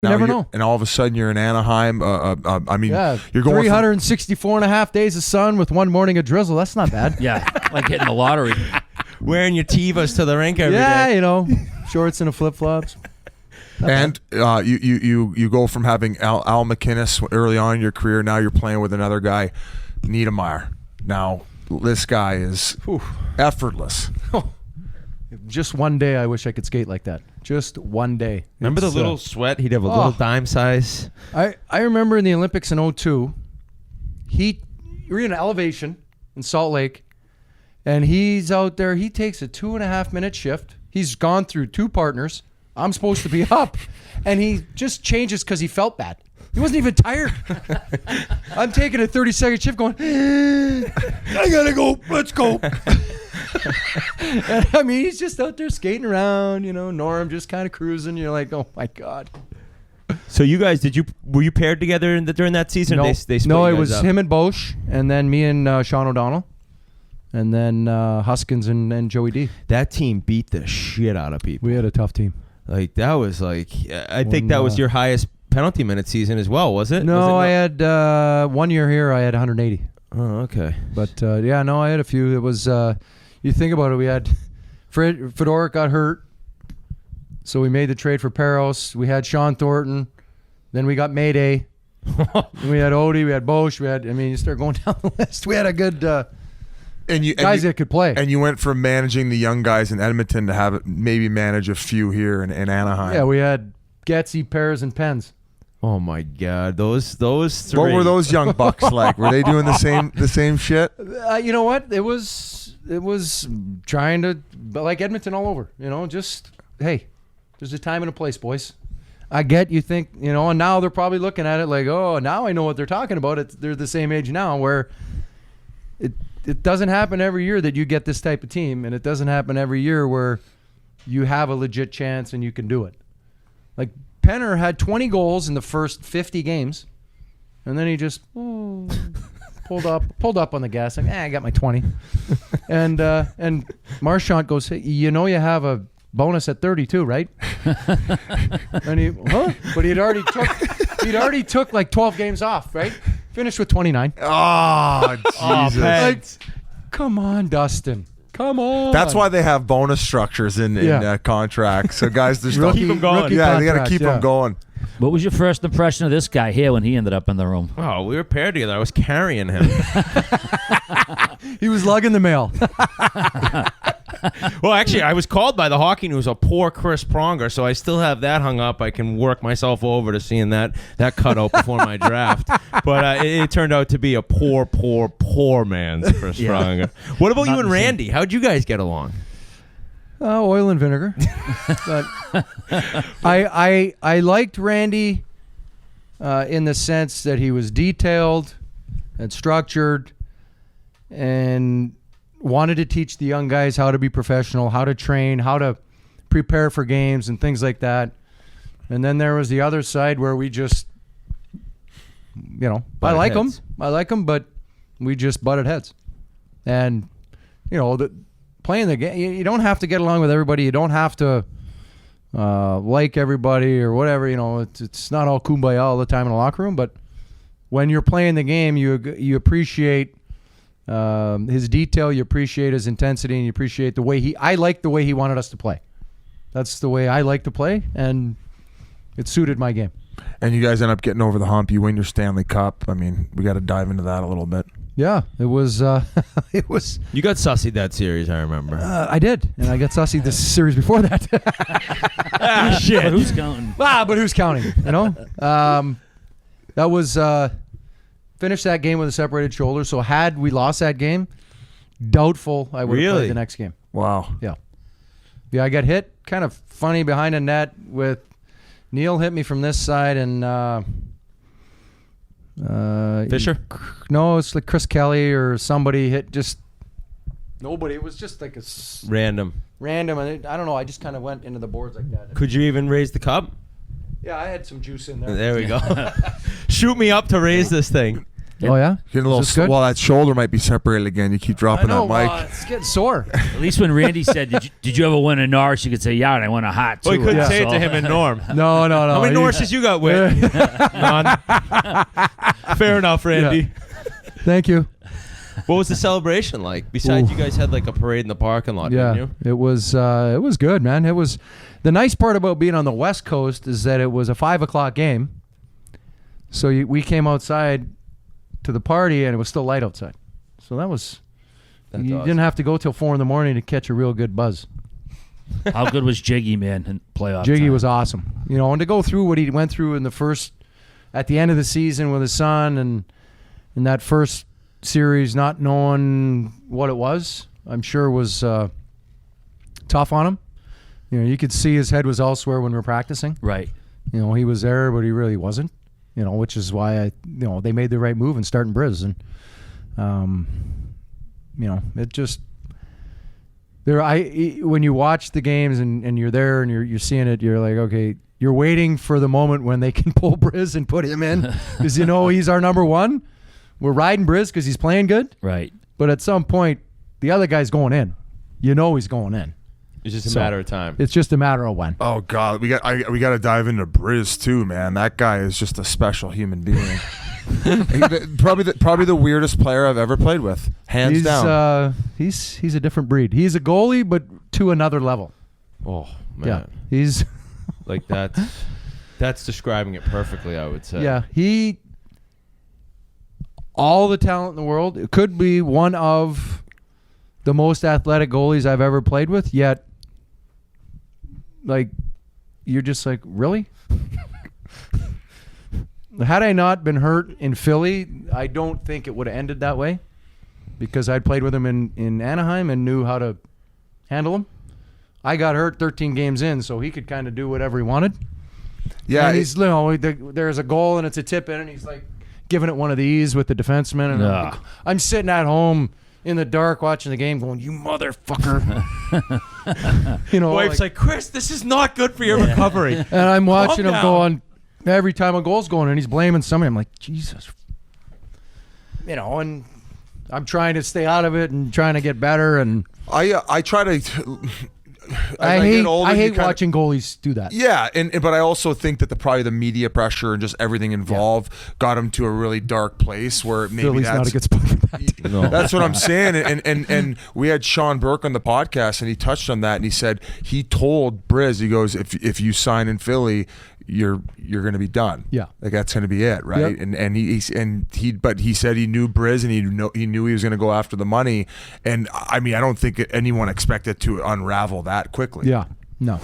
You never know. And all of a sudden you're in Anaheim. I mean, you're going 364 and a half days of sun with one morning of drizzle. That's not bad. Yeah, like hitting the lottery. Wearing your Tevas to the rink every day. Yeah, you know, shorts and flip-flops. And you go from having Al McInnes early on in your career. Now you're playing with another guy, Niedermeyer. Now this guy is effortless. Just one day, I wish I could skate like that. Just one day. Remember the little sweat? He'd have a little dime size. I remember in the Olympics in 2002, we were in elevation in Salt Lake, and he's out there. He takes a 2.5-minute shift. He's gone through 2 partners. I'm supposed to be up, and he just changes because he felt bad. He wasn't even tired. I'm taking a 30-second shift going, I gotta go, let's go. And, I mean, he's just out there skating around, you know, Norm just kind of cruising. You're like, oh my God. So you guys, were you paired together during that season? No, they split it you guys was up? him and Bosch, and then me and Sean O'Donnell, and then Huskins and Joey D. That team beat the shit out of people. We had a tough team. Like, that was like, I think that was your highest penalty minute season as well, was it? No, I had 1 year here, I had 180. Oh, okay. But yeah, no, I had a few. It was, you think about it, we had Fedoruk got hurt, so we made the trade for Peros. We had Sean Thornton, then we got Mayday. We had Odie, we had Bosch, you start going down the list. We had a good guys that could play. And you went from managing the young guys in Edmonton to maybe manage a few here in Anaheim. Yeah, we had Getsy, Pears, and Pens. Oh my God, those three. What were those young bucks like? Were they doing the same shit? You know what? It was trying to, like Edmonton all over. You know, just hey, there's a time and a place, boys. I get you think, you know, and now they're probably looking at it like, oh, now I know what they're talking about. They're the same age now where it doesn't happen every year that you get this type of team, and it doesn't happen every year where you have a legit chance and you can do it. Like Penner had 20 goals in the first 50 games, and then he just pulled up on the gas like, I got my 20. And Marchand goes, hey, you know you have a bonus at 32, right? And he, but he'd already took like 12 games off, right? Finished with 29. Oh, Jesus. Like, come on, Dustin. Come on. That's why they have bonus structures in contracts. So guys, there's keep them going. Yeah, they got to keep them going. What was your first impression of this guy here when he ended up in the room? Oh, we were paired together. I was carrying him. He was lugging the mail. Well, actually, I was called by the hockey news a poor Chris Pronger, so I still have that hung up. I can work myself over to seeing that cutout before my draft. But it turned out to be a poor man's Chris Pronger. What about you and Randy? How'd you guys get along? Oil and vinegar. But I liked Randy in the sense that he was detailed and structured and wanted to teach the young guys how to be professional, how to train, how to prepare for games and things like that. And then there was the other side where we just, you know, I like him, but we just butted heads. And, you know, playing the game, you don't have to get along with everybody. You don't have to like everybody or whatever. You know, it's not all kumbaya all the time in the locker room. But when you're playing the game, you appreciate his detail, you appreciate his intensity, and you appreciate the way I like the way he wanted us to play. That's the way I like to play, and it suited my game. And you guys end up getting over the hump. You win your Stanley Cup. I mean, we got to dive into that a little bit. Yeah, it was. It was. You got sussied that series, I remember. I did, and I got sussied this series before that. Shit. But who's counting? But who's counting? You know, that was finished that game with a separated shoulder. So had we lost that game, doubtful I would have played the next game. Wow. Yeah. Yeah, I got hit kind of funny behind a net with Neil hit me from this side and Fisher? No, it's like Chris Kelly or somebody hit just nobody. It was just like a random. And I don't know. I just kind of went into the boards like that. Could you even raise the cup? Yeah, I had some juice in there. There we go. Shoot me up to raise this thing. Oh yeah. Getting a little. Is this good? Well, that shoulder might be separated again. You keep I dropping know. that mic. It's getting sore. At least when Randy said, "Did you ever win a Norris?" You could say, "Yeah, and I won a hot too." Well, you couldn't Yeah. say it to him in Norm. No. How many He- Norrises you got with? None. Fair enough, Randy. Thank you. What was the celebration like? Besides, you guys had like a parade in the parking lot, Yeah, didn't you? it was good, man. It was the nice part about being on the West Coast is that it was a 5:00 game, so we came outside to the party and it was still light outside. So that was That's you awesome. didn't have to go till 4 a.m. to catch a real good buzz. How good was Jiggy, man, in playoff Jiggy time? was awesome, and to go through what he went through at the end of the season with his son, and in that first series, not knowing what it was, I'm sure was tough on him. You could see his head was elsewhere when we were practicing. Right. He was there, but he really wasn't. Which is why they made the right move in starting Briz, and it just there. When you watch the games and you're there and you're seeing it, you're like, okay, you're waiting for the moment when they can pull Briz and put him in because he's our number one. We're riding Briz because he's playing good, Right. but at some point, the other guy's going in. He's going in. It's just a matter of time. It's just a matter of when. Oh God, we got to dive into Briz too, man. That guy is just a special human being. probably the weirdest player I've ever played with, hands down. He's a different breed. He's a goalie, but to another level. Oh man, Yeah, he's like that's describing it perfectly, I would say. yeah. All the talent in the world. It could be one of the most athletic goalies I've ever played with. Yet, like, you're just like, really? Had I not been hurt in Philly, I don't think it would have ended that way, because I'd played with him in Anaheim and knew how to handle him. I got hurt 13 games in, so he could kind of do whatever he wanted. Yeah, and he's there's a goal and it's a tip in, and he's like giving it one of these with the defenseman, and Yeah. I'm sitting at home in the dark watching the game, going, "You motherfucker!" Wife's like, Chris, this is not good for your recovery. and I'm watching him down. going every time a goal's going, and he's blaming somebody. I'm like, Jesus, and I'm trying to stay out of it and trying to get better, and I try to. I hate kinda- watching goalies do that. Yeah, but I also think that probably the media pressure and just everything involved got him to a really dark place where maybe Philly's that's not a good spot for that. No. That's what I'm saying. And we had Sean Burke on the podcast, and he touched on that, and he said he told Briz, he goes, if you sign in Philly, you're going to be done. Yeah. Like that's going to be it, right? Yep. And he said he knew Briz, and he knew he was going to go after the money. And I mean, I don't think anyone expected to unravel that quickly. Yeah, no.